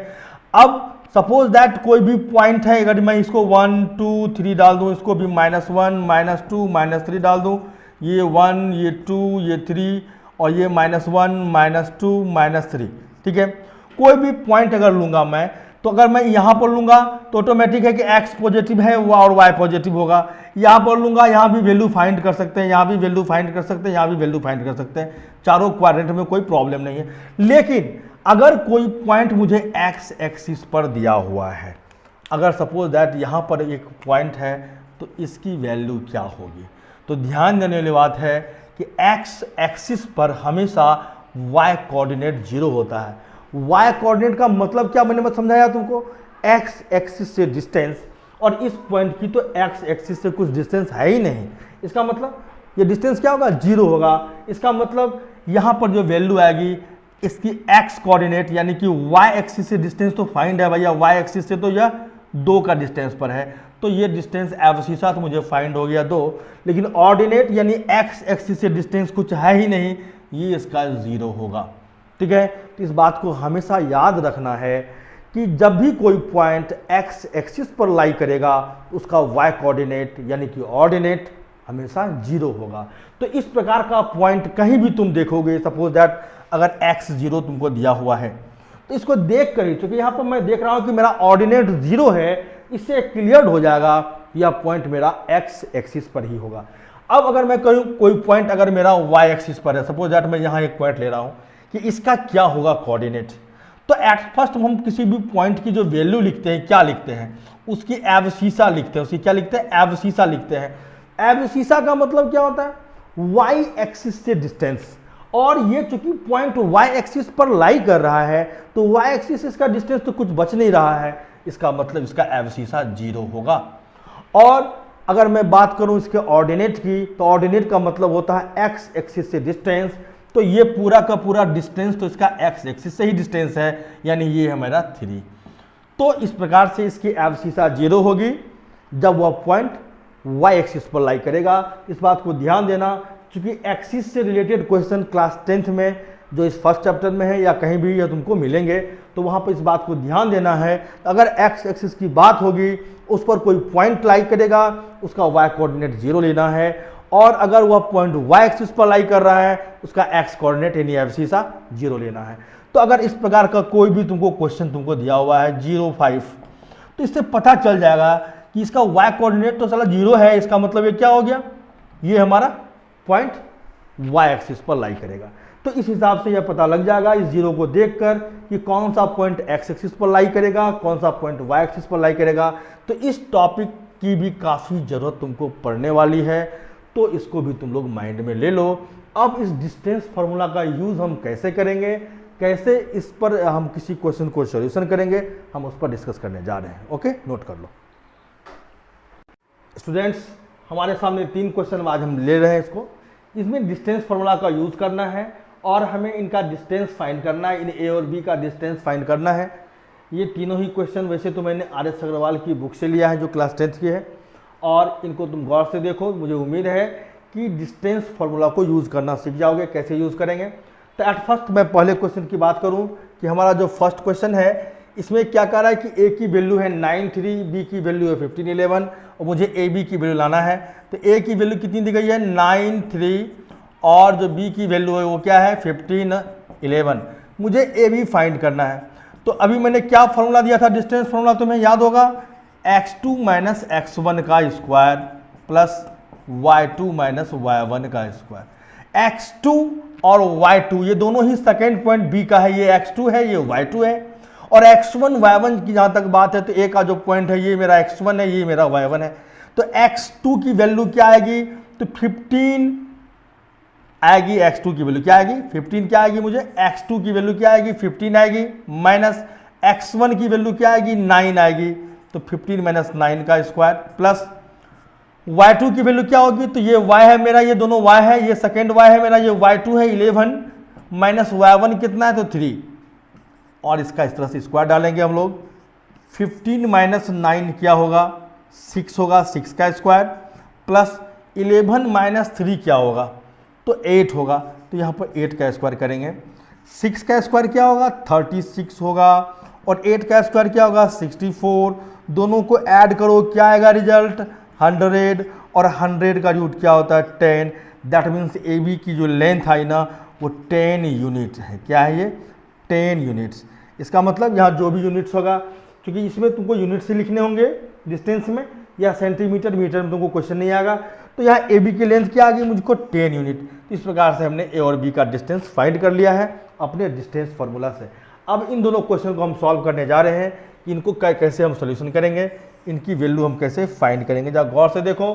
अब सपोज दैट कोई भी पॉइंट है, अगर मैं इसको 1 2 3 डाल दूँ, इसको भी -1 -2 -3 डाल दूँ, ये 1 ये 2 ये 3 और ये -1 -2 -3, ठीक है। कोई भी पॉइंट अगर लूँगा मैं, तो अगर मैं यहाँ पर लूँगा तो ऑटोमेटिक है कि x पॉजिटिव है और y पॉजिटिव होगा। यहाँ पर लूँगा, यहाँ भी वैल्यू फाइंड कर सकते हैं, यहाँ भी वैल्यू फाइंड कर सकते हैं, यहाँ भी वैल्यू फाइंड कर सकते हैं, चारों क्वाड्रेंट में कोई प्रॉब्लम नहीं है। लेकिन अगर कोई पॉइंट मुझे x एक्सिस पर दिया हुआ है, अगर सपोज दैट यहाँ पर एक पॉइंट है, तो इसकी वैल्यू क्या होगी? तो ध्यान देने वाली बात है कि x एक्सिस पर हमेशा y कोऑर्डिनेट 0 होता है। y कोऑर्डिनेट का मतलब क्या मैंने समझाया तुमको, x एक्सिस से डिस्टेंस, और इस पॉइंट की तो x एक्सिस से कुछ डिस्टेंस है ही नहीं। इसका मतलब ये डिस्टेंस क्या होगा? 0 होगा। इसका मतलब यहाँ पर जो वैल्यू आएगी इसकी x कोऑर्डिनेट यानी कि y एक्सिस से डिस्टेंस तो फाइंड है भैया, y एक्सिस से तो यह 2 का डिस्टेंस पर है, तो ये डिस्टेंस एब्सिसा तो मुझे फाइंड हो गया 2, लेकिन ऑर्डिनेट यानी x एक्सिस से डिस्टेंस कुछ है ही नहीं, ये इसका 0 होगा, ठीक है। तो इस बात को हमेशा याद रखना है कि जब भी कोई पॉइंट x एक्सिस पर लाई करेगा उसका y कोऑर्डिनेट यानी कि ऑर्डिनेट हमेशा 0 होगा। तो इस प्रकार का पॉइंट कहीं भी तुम देखोगे, सपोज दैट अगर x0 तुमको दिया हुआ है, तो इसको देख कर ही, क्योंकि यहाँ पर मैं देख रहा हूँ कि मेरा ऑर्डिनेट 0 है, इससे क्लियर हो जाएगा यह पॉइंट मेरा x एक्सिस पर ही होगा। अब अगर मैं कहूँ कोई पॉइंट अगर मेरा y एक्सिस पर है, सपोज दैट मैं यहाँ एक पॉइंट ले रहा हूँ कि इसका क्या होगा कोऑर्डिनेट, तो एट फर्स्ट हम किसी भी पॉइंट की जो वैल्यू लिखते हैं, क्या लिखते हैं? उसकी एब्सिसा लिखते हैं। उसकी क्या लिखते हैं? एब्सिसा लिखते हैं। एब्सिसा का मतलब क्या होता है? y एक्सिस से डिस्टेंस, और ये चूंकि पॉइंट y एक्सिस पर लाई कर रहा है, तो y एक्सिस इसका डिस्टेंस तो कुछ बच नहीं रहा है, इसका मतलब इसका एब्सिसा 0 होगा। और अगर मैं बात करूं इसके ऑर्डिनेट की, तो ऑर्डिनेट का मतलब होता है x एक्सिस से डिस्टेंस, तो ये पूरा का पूरा डिस्टेंस तो इसका x एक्सिस से ही डिस्टेंस है, यानी ये है मेरा 3। तो इस प्रकार से इसकी एब्सिसा 0 होगी जब वह पॉइंट y एक्सिस पर लाई करेगा। इस बात को ध्यान देना, क्योंकि एक्सिस से रिलेटेड क्वेश्चन क्लास 10th में जो इस फर्स्ट चैप्टर में है या कहीं भी या तुमको मिलेंगे, तो वहाँ पर इस बात को ध्यान देना है। अगर x एक्सिस की बात होगी, उस पर कोई पॉइंट लाई करेगा, उसका y कोऑर्डिनेट 0 लेना है, और अगर वह पॉइंट y एक्सिस पर लाई कर रहा है, उसका x कोऑर्डिनेट यानी एब्सिसा 0 लेना है। तो अगर इस प्रकार का कोई भी तुमको क्वेश्चन तुमको दिया हुआ है 0 5, तो इससे पता चल जाएगा कि इसका y कोऑर्डिनेट तो साला 0 है, इसका मतलब ये क्या हो गया? ये हमारा पॉइंट y एक्सिस पर लाई करेगा। तो इस हिसाब से यह पता लग जाएगा इस 0 को देखकर कि कौन सा पॉइंट x एक्सिस पर लाई करेगा, कौन सा पॉइंट y एक्सिस पर लाई करेगा। तो इस टॉपिक की भी काफ़ी ज़रूरत तुमको पड़ने वाली है, तो इसको भी तुम लोग माइंड में ले लो। अब इस डिस्टेंस फार्मूला का यूज़ हम कैसे करेंगे, कैसे इस पर हम किसी क्वेश्चन को सॉल्यूशन करेंगे, हम उस पर डिस्कस करने जा रहे हैं। ओके, नोट कर लो स्टूडेंट्स। हमारे सामने 3 क्वेश्चन आज हम ले रहे हैं इसको। इसमें डिस्टेंस फार्मूला का यूज़ करना है और हमें इनका डिस्टेंस फाइंड करना है, इन ए और बी का डिस्टेंस फाइंड करना है। ये तीनों ही क्वेश्चन वैसे तो मैंने RS अग्रवाल की बुक से लिया है जो क्लास 10th की है, और इनको तुम गौर से देखो। मुझे उम्मीद है कि डिस्टेंस फार्मूला को यूज़ करना सीख जाओगे। कैसे यूज़ करेंगे? तो एट फर्स्ट मैं पहले क्वेश्चन की बात करूं कि हमारा जो फर्स्ट क्वेश्चन है, इसमें क्या कह रहा है कि a की वैल्यू है 9 3, b की वैल्यू है 15 11, और मुझे a b की वैल्यू लाना है। तो a की वैल्यू कितनी दी गई है? 9 3, और जो b की वैल्यू है वो क्या है? 15 11। मुझे a b फाइंड करना है। तो अभी मैंने क्या फार्मूला दिया था डिस्टेंस फार्मूला, तुम्हें याद होगा, x2 माइनस x1 का square plus y2 minus y1 का स्क्वायर। x2 और y2 ये दोनों ही सेकेंड पॉइंट b का है, ये x2 है, ये y2 है। और x1 y1 की जहाँ तक बात है, तो a का जो पॉइंट है ये मेरा x1 है, ये मेरा y1 है। तो x2 की वैल्यू क्या आएगी? तो 15 आएगी। x2 की वैल्यू क्या आएगी? 15 क्या आएगी? मुझे x2 की वैल्यू क्या आएगी? 15 आएगी, माइनस x1 की वैल्यू क्या आएगी? 9 आएगी। तो 15 माइनस 9 का स्क्वायर प्लस y2 की वैल्यू क्या होगी? तो ये y है मेरा, ये दोनों y है, ये सेकेंड y है मेरा, ये y2 है 11, माइनस y1 कितना है? तो 3, और इसका इस तरह से स्क्वायर डालेंगे हम लोग। 15 माइनस 9 क्या होगा, 6 होगा, 6 का स्क्वायर, प्लस 11 माइनस 3 क्या होगा, तो 8 होगा। तो यहाँ पर 8 का स्क्वायर करेंगे। 6 का स्क्वायर क्या होगा, 36 होगा, और 8 का स्क्वायर क्या होगा, 64। दोनों को ऐड करो, क्या आएगा रिजल्ट, 100, और 100 का रूट क्या होता है, 10। दैट मीन्स ए बी की जो लेंथ आई ना वो 10 यूनिट है। क्या है ये, 10 यूनिट्स। इसका मतलब यहाँ जो भी यूनिट्स होगा, क्योंकि इसमें तुमको यूनिट से लिखने होंगे डिस्टेंस में, या सेंटीमीटर मीटर में तुमको क्वेश्चन नहीं आएगा। तो यहाँ ए बी की लेंथ क्या आ गई मुझको, 10 यूनिट। इस प्रकार से हमने ए और बी का डिस्टेंस फाइंड कर लिया है अपने डिस्टेंस फार्मूला से। अब इन दोनों क्वेश्चन को हम सॉल्व करने जा रहे हैं कि इनको कैसे हम सोल्यूशन करेंगे, इनकी वैल्यू हम कैसे फाइंड करेंगे। जरा गौर से देखो,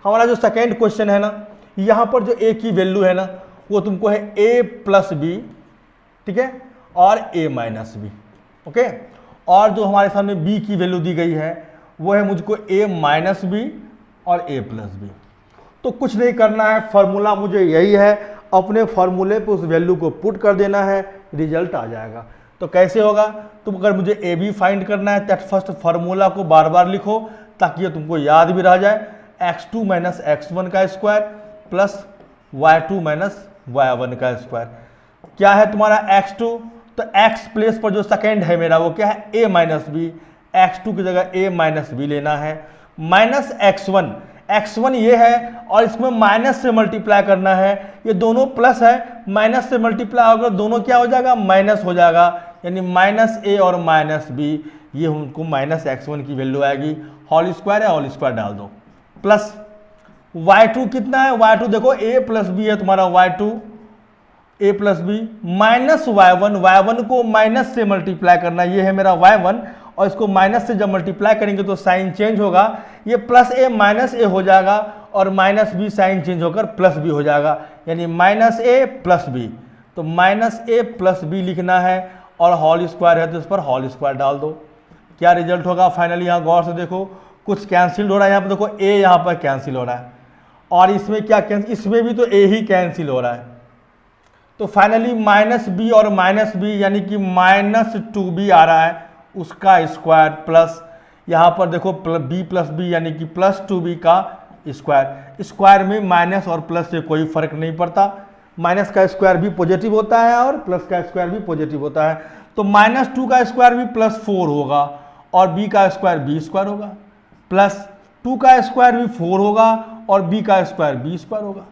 हमारा जो सेकेंड क्वेश्चन है ना, यहाँ पर जो ए की वैल्यू है ना वो तुमको है ए प्लस बी, ठीक है, और ए माइनस बी, ओके। और जो हमारे सामने बी की वैल्यू दी गई है वो है मुझको ए माइनस बी और ए प्लस बी। तो कुछ नहीं करना है, फॉर्मूला मुझे यही है, अपने फॉर्मूले पे उस वैल्यू को पुट कर देना है, रिजल्ट आ जाएगा। तो कैसे होगा, तुम अगर मुझे ए बी फाइंड करना है दैट फर्स्ट फॉर्मूला को बार बार लिखो ताकि ये तुमको याद भी रह जाए। x2 माइनस x1 का square plus y2 minus y1 का स्क्वायर। क्या है तुम्हारा x2, तो x प्लेस पर जो सेकेंड है मेरा वो क्या है, a माइनस बी। x2 की जगह a माइनस बी लेना है, माइनस x1, x1 ये है और इसमें माइनस से मल्टीप्लाई करना है। ये दोनों प्लस है, माइनस से मल्टीप्लाई होगा, दोनों क्या हो जाएगा, माइनस हो जाएगा, यानी माइनस ए और माइनस बी। ये हमको माइनस x1 की वैल्यू आएगी, होल स्क्वायर है, होल स्क्वायर डाल दो, प्लस y2 कितना है, y2 देखो a प्लस बी है तुम्हारा, y2 a plus B, minus y1, y1 को माइनस से मल्टीप्लाई करना, ये है मेरा y1, और इसको माइनस से जब मल्टीप्लाई करेंगे तो साइन चेंज होगा, ये प्लस ए माइनस ए हो जाएगा, और माइनस बी साइन चेंज होकर प्लस बी हो जाएगा, यानी माइनस ए प्लस बी। तो माइनस ए प्लस बी लिखना है, और होल स्क्वायर है तो इस पर होल स्क्वायर डाल दो। क्या रिजल्ट होगा फाइनली, यहाँ गौर से देखो, कुछ कैंसिल हो रहा है, यहाँ पर देखो ए यहाँ पर कैंसिल हो रहा है, और इसमें क्या कैंसिल, इसमें भी तो ए ही कैंसिल हो रहा है। तो फाइनली माइनस बी और माइनस बी यानी कि माइनस 2b आ रहा है, उसका स्क्वायर, प्लस यहाँ पर देखो बी प्लस बी यानी कि प्लस 2b का स्क्वायर। स्क्वायर में माइनस और प्लस से कोई फर्क नहीं पड़ता, माइनस का स्क्वायर भी पॉजिटिव होता है और प्लस का स्क्वायर भी पॉजिटिव होता है। तो माइनस 2 का स्क्वायर भी प्लस 4 होगा, और बी का स्क्वायर बी स्क्वायर होगा, प्लस 2 का स्क्वायर भी 4 होगा, और बी का स्क्वायर बी स्क्वायर होगा।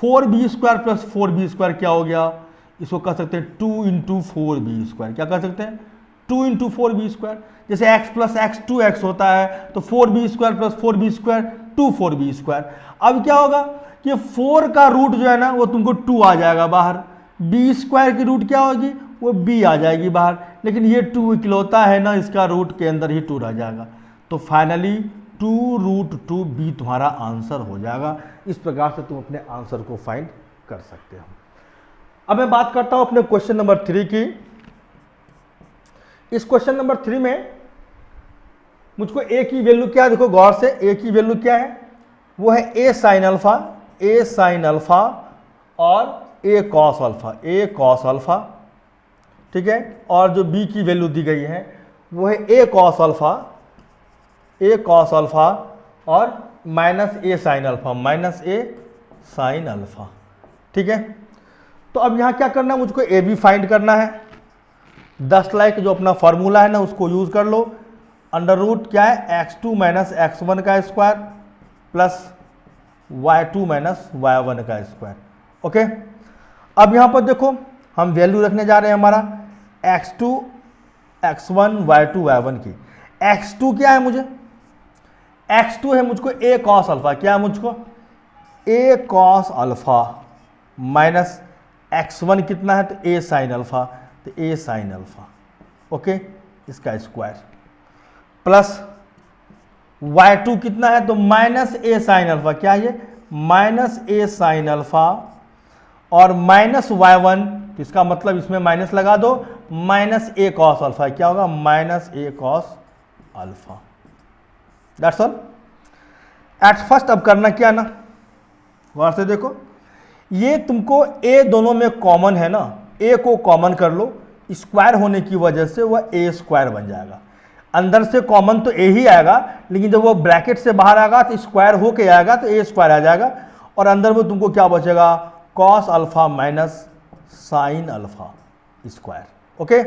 4b square plus 4b square क्या हो गया, इसको कह सकते हैं 2 इंटू 4b स्क्वायर। क्या कह सकते हैं, 2 इंटू 4b स्क्वायर। जैसे x प्लस x 2x होता है, तो 4b square plus 4b square 2 4b square. अब क्या होगा कि 4 का रूट जो है ना वो तुमको 2 आ जाएगा बाहर, b स्क्वायर की रूट क्या होगी, वो b आ जाएगी बाहर, लेकिन ये 2 इकलौता है ना, इसका रूट के अंदर ही 2 रह जाएगा। तो फाइनली 2√2b तुम्हारा आंसर हो जाएगा। इस प्रकार से तुम अपने आंसर को फाइंड कर सकते हो। अब मैं बात करता हूं अपने क्वेश्चन नंबर 3 की। इस क्वेश्चन नंबर 3 में मुझको a की वैल्यू क्या है, देखो गौर से, a की वैल्यू क्या है, वो है a साइन अल्फा और a कॉस अल्फा, ठीक है। और जो b की वैल्यू दी गई है वो है a कॉस अल्फा और माइनस a साइन अल्फा, ठीक है। तो अब यहाँ क्या करना है, मुझको a b फाइंड करना है। 10 लाइक जो अपना फॉर्मूला है ना उसको यूज कर लो। अंडर रूट क्या है, x2 माइनस x1 का square plus y2 minus y1 का स्क्वायर, ओके। अब यहाँ पर देखो हम वैल्यू रखने जा रहे हैं हमारा x2 x1 y2 y1 की। x2 क्या है, मुझे x2 है मुझको a कॉस अल्फा, क्या है मुझको a cos alpha, minus x1 कितना है, तो a साइन अल्फा, तो a साइन अल्फा, ओके, इसका स्क्वायर, प्लस y2 कितना है, तो माइनस a साइन अल्फा, क्या है ये, माइनस a साइन अल्फा, और माइनस y1, इसका मतलब इसमें माइनस लगा दो, माइनस a कॉस अल्फा, क्या होगा, minus a cos alpha. That's all. At first अब करना क्या ना, गौर से देखो, ये तुमको a दोनों में कॉमन है ना, a को कॉमन कर लो, स्क्वायर होने की वजह से वह ए स्क्वायर बन जाएगा। अंदर से कॉमन तो ए ही आएगा, लेकिन जब वो ब्रैकेट से बाहर आएगा तो स्क्वायर होके आएगा तो ए स्क्वायर आ जाएगा, और अंदर में तुमको क्या बचेगा, cos alpha minus sine alpha square. Okay,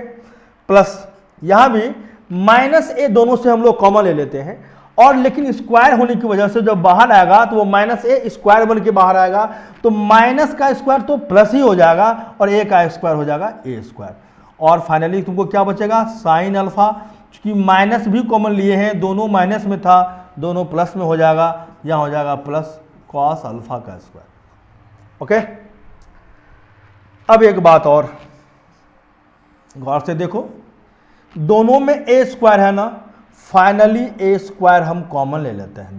plus यहां भी माइनस ए दोनों से हम लोग कॉमन ले लेते हैं, और लेकिन स्क्वायर होने की वजह से जब बाहर आएगा तो वो माइनस ए स्क्वायर बन के बाहर आएगा, तो माइनस का स्क्वायर तो प्लस ही हो जाएगा और ए का स्क्वायर हो जाएगा ए स्क्वायर। और फाइनली तुमको क्या बचेगा, साइन अल्फा, क्योंकि माइनस भी कॉमन लिए हैं, दोनों माइनस में था, दोनों प्लस में हो जाएगा, यहाँ हो जाएगा प्लस कॉस अल्फा का स्क्वायर। ओके, अब एक बात और गौर से देखो, दोनों में ए स्क्वायर है ना, फाइनली ए स्क्वायर हम कॉमन ले लेते हैं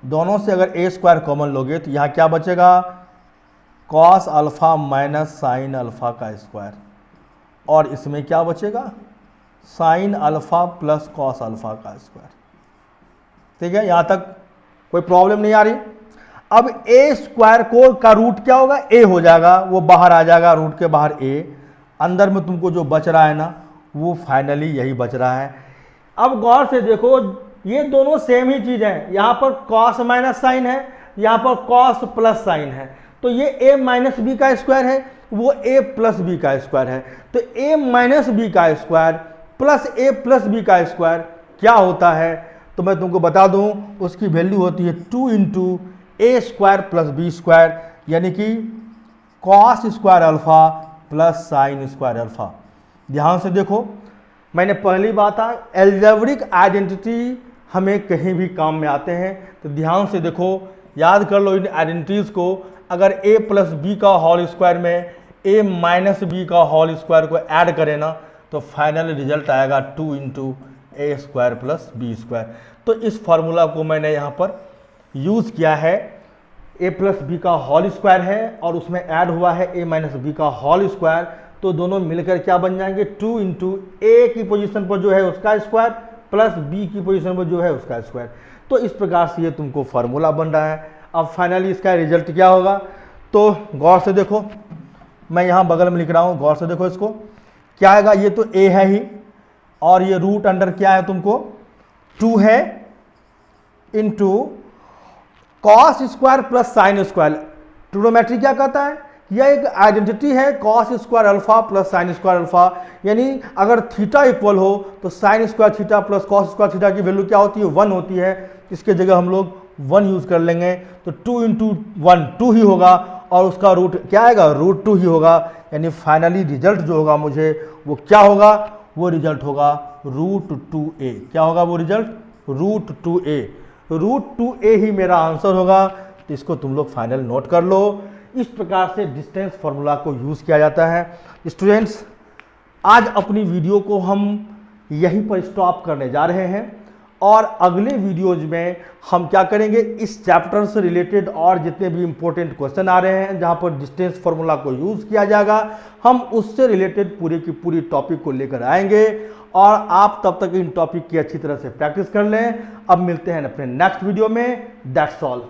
दोनों से अगर ए स्क्वायर कॉमन लोगे तो यहाँ क्या बचेगा, cos alpha minus sine alpha का स्क्वायर, और इसमें क्या बचेगा, sine alpha plus cos alpha का स्क्वायर। ठीक है, यहाँ तक कोई प्रॉब्लम नहीं आ रही। अब ए स्क्वायर का रूट क्या होगा, ए हो जाएगा, वो बाहर आ जाएगा, रूट के बाहर ए, अंदर में तुमको जो बच रहा है ना वो फाइनली यही बच रहा है। अब गौर से देखो, ये दोनों सेम ही चीज है, यहाँ पर कॉस माइनस साइन है, यहाँ पर कॉस प्लस साइन है, तो ये ए माइनस बी का स्क्वायर है, वो ए प्लस बी का स्क्वायर है, तो ए माइनस बी का स्क्वायर प्लस ए प्लस बी का स्क्वायर क्या होता है, तो मैं तुमको बता दूं, उसकी वैल्यू होती है 2 इंटू ए स्क्वायर प्लस बी स्क्वायर, यानी कि cos square alpha plus sine square alpha. ध्यान से देखो, मैंने पहली बात है, एल्जेब्रिक आइडेंटिटी हमें कहीं भी काम में आते हैं, तो ध्यान से देखो, याद कर लो इन आइडेंटिटीज को। अगर a प्लस बी का होल स्क्वायर में a माइनस बी का होल स्क्वायर को ऐड करें ना, तो फाइनल रिजल्ट आएगा 2 इंटू ए स्क्वायर प्लस बी स्क्वायर। तो इस फॉर्मूला को मैंने यहाँ पर यूज़ किया है, a प्लस बी का होल स्क्वायर है और उसमें ऐड हुआ है a माइनस बी का होल स्क्वायर, तो दोनों मिलकर क्या बन जाएंगे, 2 इंटू ए की पोजीशन पर जो है उसका स्क्वायर प्लस बी की पोजीशन पर जो है उसका स्क्वायर। तो इस प्रकार से ये तुमको फार्मूला बन रहा है। अब फाइनली इसका रिजल्ट क्या होगा, तो गौर से देखो, मैं यहाँ बगल में लिख रहा हूँ, गौर से देखो इसको, क्या आएगा, ये तो ए है ही, और ये रूट अंडर क्या है तुमको 2 है, into cos square plus sine square. Trigonometry क्या कहता है, यह एक आइडेंटिटी है, cos square alpha plus sine square alpha, यानी अगर थीटा इक्वल हो तो sine square theta plus cos square theta की वैल्यू क्या होती है, 1 होती है। इसके जगह हम लोग 1 यूज कर लेंगे, तो 2 इंटू 1 2 ही होगा, और उसका रूट क्या आएगा, रूट 2 ही होगा, यानी फाइनली रिजल्ट जो होगा मुझे वो क्या होगा, वो रिजल्ट होगा रूट 2a। क्या होगा वो result, root 2a। Root 2a ही मेरा आंसर होगा, तो इसको तुम लोग फाइनल नोट कर लो। इस प्रकार से डिस्टेंस फॉर्मूला को यूज़ किया जाता है। स्टूडेंट्स, आज अपनी वीडियो को हम यहीं पर स्टॉप करने जा रहे हैं, और अगले वीडियोज में हम क्या करेंगे, इस चैप्टर से रिलेटेड और जितने भी इंपॉर्टेंट क्वेश्चन आ रहे हैं जहां पर डिस्टेंस फॉर्मूला को यूज़ किया जाएगा, हम उससे रिलेटेड पूरी की पूरी टॉपिक को लेकर आएंगे, और आप तब तक इन टॉपिक की अच्छी तरह से प्रैक्टिस कर लें। अब मिलते हैं अपने नेक्स्ट वीडियो में। That's all.